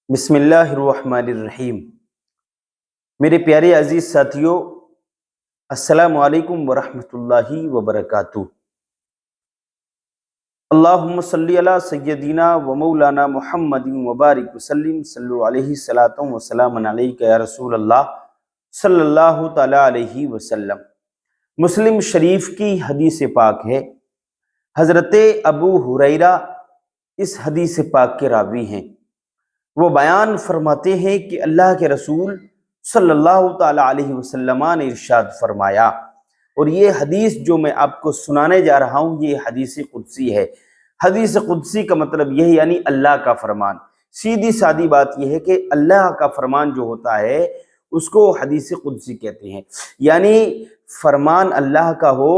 بسم اللہ الرحمن الرحیم۔ میرے پیارے عزیز ساتھیوں، السلام علیکم ورحمۃ اللہ وبرکاتہ۔ اللہم صلی علی سیدنا و مولانا محمد وبارک وسلم، صلو علیہ صلاۃ و سلام علیک یا رسول اللہ صلی اللہ تعالی علیہ وسلم۔ مسلم شریف کی حدیث پاک ہے، حضرت ابو ہریرہ اس حدیث پاک کے راوی ہیں۔ وہ بیان فرماتے ہیں کہ اللہ کے رسول صلی اللہ تعالی علیہ وسلم نے ارشاد فرمایا، اور یہ حدیث جو میں آپ کو سنانے جا رہا ہوں یہ حدیث قدسی ہے۔ حدیث قدسی کا مطلب یہ ہے یعنی اللہ کا فرمان۔ سیدھی سادی بات یہ ہے کہ اللہ کا فرمان جو ہوتا ہے اس کو حدیث قدسی کہتے ہیں، یعنی فرمان اللہ کا ہو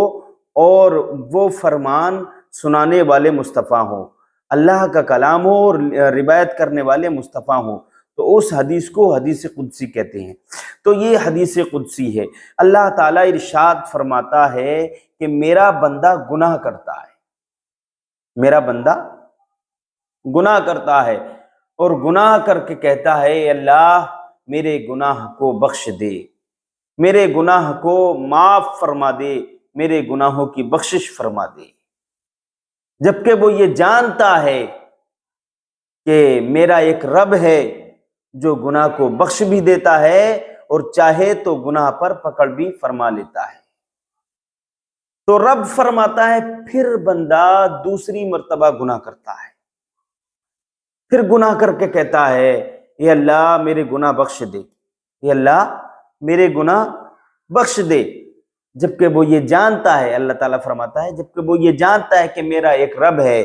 اور وہ فرمان سنانے والے مصطفیٰ ہوں، اللہ کا کلام ہو اور روایت کرنے والے مصطفیٰ ہوں، تو اس حدیث کو حدیث قدسی کہتے ہیں۔ تو یہ حدیث قدسی ہے۔ اللہ تعالیٰ ارشاد فرماتا ہے کہ میرا بندہ گناہ کرتا ہے، میرا بندہ گناہ کرتا ہے اور گناہ کر کے کہتا ہے اے اللہ میرے گناہ کو بخش دے، میرے گناہ کو معاف فرما دے، میرے گناہوں کی بخشش فرما دے، جبکہ وہ یہ جانتا ہے کہ میرا ایک رب ہے جو گناہ کو بخش بھی دیتا ہے اور چاہے تو گناہ پر پکڑ بھی فرما لیتا ہے۔ تو رب فرماتا ہے پھر بندہ دوسری مرتبہ گناہ کرتا ہے، پھر گناہ کر کے کہتا ہے اے اللہ میرے گناہ بخش دے، اے اللہ میرے گناہ بخش دے، جبکہ وہ یہ جانتا ہے، اللہ تعالیٰ فرماتا ہے جبکہ وہ یہ جانتا ہے کہ میرا ایک رب ہے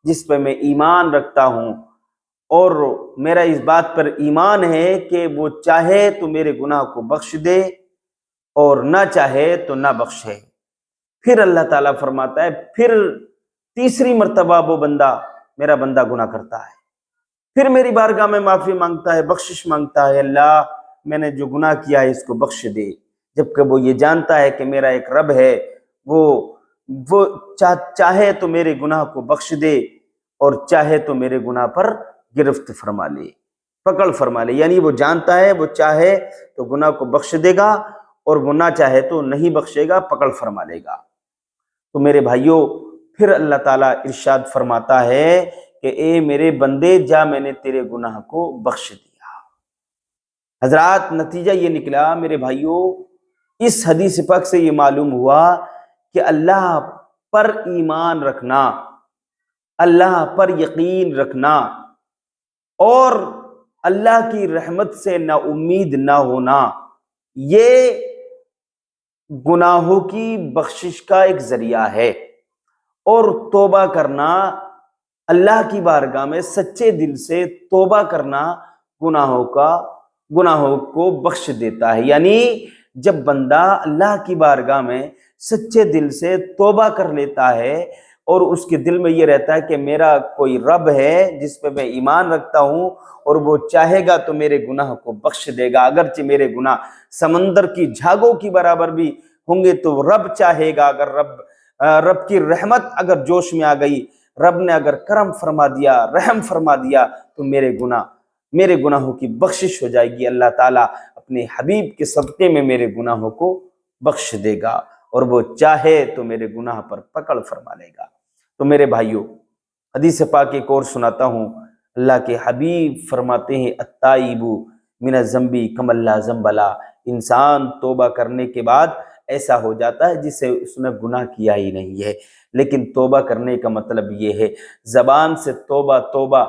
جس پہ میں ایمان رکھتا ہوں، اور میرا اس بات پر ایمان ہے کہ وہ چاہے تو میرے گناہ کو بخش دے اور نہ چاہے تو نہ بخشے۔ پھر اللہ تعالیٰ فرماتا ہے پھر تیسری مرتبہ وہ بندہ میرا بندہ گناہ کرتا ہے، پھر میری بارگاہ میں معافی مانگتا ہے، بخشش مانگتا ہے، اللہ میں نے جو گناہ کیا ہے اس کو بخش دے، جبکہ وہ یہ جانتا ہے کہ میرا ایک رب ہے وہ چاہے تو میرے گناہ کو بخش دے اور چاہے تو میرے گناہ پر گرفت فرما لے، پکڑ فرما لے، یعنی وہ جانتا ہے وہ چاہے تو گناہ کو بخش دے گا اور وہ نہ چاہے تو نہیں بخشے گا، پکڑ فرما لے گا۔ تو میرے بھائیوں پھر اللہ تعالیٰ ارشاد فرماتا ہے کہ اے میرے بندے جا میں نے تیرے گناہ کو بخش دیا۔ حضرات نتیجہ یہ نکلا میرے بھائیوں، اس حدیث پاک سے یہ معلوم ہوا کہ اللہ پر ایمان رکھنا، اللہ پر یقین رکھنا اور اللہ کی رحمت سے نا امید نہ ہونا، یہ گناہوں کی بخشش کا ایک ذریعہ ہے، اور توبہ کرنا اللہ کی بارگاہ میں سچے دل سے توبہ کرنا گناہوں کو بخش دیتا ہے۔ یعنی جب بندہ اللہ کی بارگاہ میں سچے دل سے توبہ کر لیتا ہے اور اس کے دل میں یہ رہتا ہے کہ میرا کوئی رب ہے جس پہ میں ایمان رکھتا ہوں اور وہ چاہے گا تو میرے گناہ کو بخش دے گا، اگرچہ میرے گناہ سمندر کی جھاگوں کی برابر بھی ہوں گے تو رب چاہے گا، اگر رب کی رحمت اگر جوش میں آ گئی، رب نے اگر کرم فرما دیا، رحم فرما دیا تو میرے گناہوں کی بخشش ہو جائے گی، اللہ تعالیٰ اپنے حبیب کے صدقے میں میرے گناہوں کو بخش دے گا اور وہ چاہے تو میرے گناہ پر پکڑ فرما لے گا۔ تو میرے بھائیوں حدیث پاک ایک اور سناتا ہوں۔ اللہ کے حبیب فرماتے ہیں التائب من الذنب کمن لا ذنب لہ، انسان توبہ کرنے کے بعد ایسا ہو جاتا ہے جسے اس نے گناہ کیا ہی نہیں ہے۔ لیکن توبہ کرنے کا مطلب یہ ہے زبان سے توبہ توبہ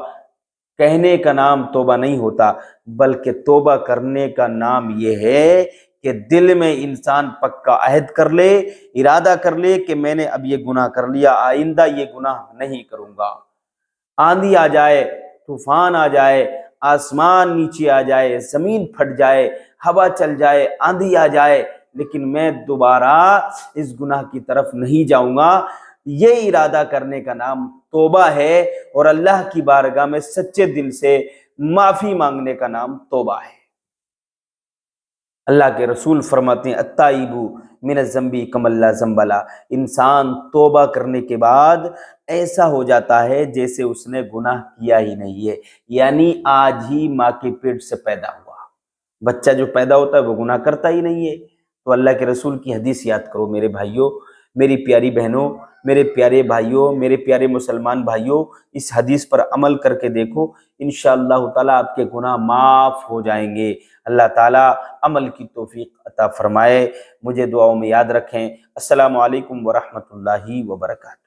کہنے کا نام توبہ نہیں ہوتا، بلکہ توبہ کرنے کا نام یہ ہے کہ دل میں انسان پکا عہد کر لے، ارادہ کر لے کہ میں نے اب یہ گناہ کر لیا، آئندہ یہ گناہ نہیں کروں گا۔ آندھی آ جائے، طوفان آ جائے، آسمان نیچے آ جائے، زمین پھٹ جائے، ہوا چل جائے، آندھی آ جائے، لیکن میں دوبارہ اس گناہ کی طرف نہیں جاؤں گا، یہ ارادہ کرنے کا نام توبہ ہے، اور اللہ کی بارگاہ میں سچے دل سے معافی مانگنے کا نام توبہ ہے۔ اللہ کے رسول فرماتے ہیں التائب من الذنب کما لا ذنب له، انسان توبہ کرنے کے بعد ایسا ہو جاتا ہے جیسے اس نے گناہ کیا ہی نہیں ہے، یعنی آج ہی ماں کے پیٹ سے پیدا ہوا۔ بچہ جو پیدا ہوتا ہے وہ گناہ کرتا ہی نہیں ہے۔ تو اللہ کے رسول کی حدیث یاد کرو میرے بھائیوں، میری پیاری بہنوں، میرے پیارے بھائیوں، میرے پیارے مسلمان بھائیوں، اس حدیث پر عمل کر کے دیکھو، انشاءاللہ تعالیٰ آپ کے گناہ معاف ہو جائیں گے۔ اللہ تعالیٰ عمل کی توفیق عطا فرمائے۔ مجھے دعاؤں میں یاد رکھیں۔ السلام علیکم ورحمۃ اللہ وبرکاتہ۔